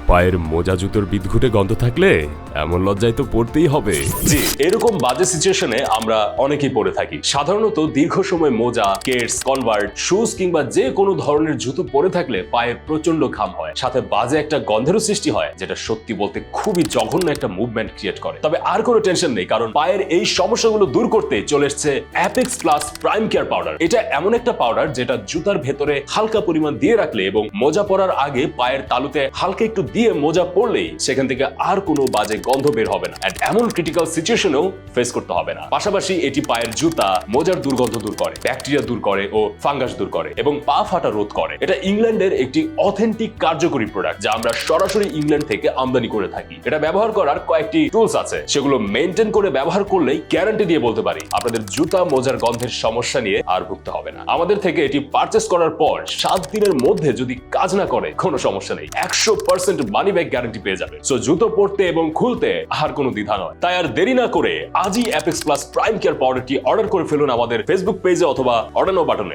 পায়ের মোজা জুতোর বিদঘুটে গন্ধ থাকলে এমন লজ্জায় তো পড়তেই হবে। জি, এরকম বাজে সিচুয়েশনে আমরা অনেকেই পড়ে থাকি। সাধারণত দীর্ঘ সময় মোজা, কেটস, কনভার্ট, শুজ কিংবা যে কোনো ধরনের জুতো পরে থাকলে পায়ে প্রচন্ড ঘাম হয়, সাথে বাজে একটা গন্ধেরও সৃষ্টি হয়, যেটা সত্যি বলতে খুবই জঘন্য একটা মুভমেন্ট ক্রিয়েট করে। তবে আর কোনো টেনশন নেই, কারণ পায়ের এই সমস্যাগুলো দূর করতে চলে এসেছে apex plus prime care powder. এটা এমন একটা পাউডার যেটা জুতার ভেতরে হালকা পরিমাণ দিয়ে রাখলে এবং মোজা পরার আগে পায়ের তালুতে হালকা একটু দিয়ে মোজা পরলেই সেখান থেকে আর কোনো বাজে গন্ধ বের হবে না, এন্ড এমন ক্রিটিক্যাল সিচুয়েশনেও ফেস করতে হবে না। পাশাপাশি এটি পায়ের জুতা, মোজার দুর্গন্ধ দূর করে, ব্যাকটেরিয়া দূর করে ও ফাঙ্গাস দূর করে এবং পা ফাটা রোধ করে। এটা ইংল্যান্ডের একটি অথেন্টিক কার্যকরী প্রোডাক্ট, যা আমরা সরাসরি ইংল্যান্ড থেকে আমদানি করে থাকি। এটা ব্যবহার করার কয়েকটি টুলস আছে, সেগুলো মেনটেন করে ব্যবহার করলেই গ্যারান্টি দিয়ে বলতে পারি আপনাদের জুতা মোজার গন্ধের সমস্যা নিয়ে আর ভুগতে হবে না। আমাদের থেকে এটি পারচেস করার পর 7 দিনের মধ্যে যদি কাজ না করে কোনো সমস্যা নেই, 100% মানি ব্যাক গ্যারান্টি পেয়ে যাবে। সো জুতো পরতে এবং খুলতে আর কোনো দ্বিধা নয়। তাই আর দেরি না করে আজই অ্যাপেক্স প্লাস প্রাইম কেয়ার পাউডারটি অর্ডার করে ফেলুন আমাদের ফেসবুক পেজে অথবা অর্ডার নাও বাটনে।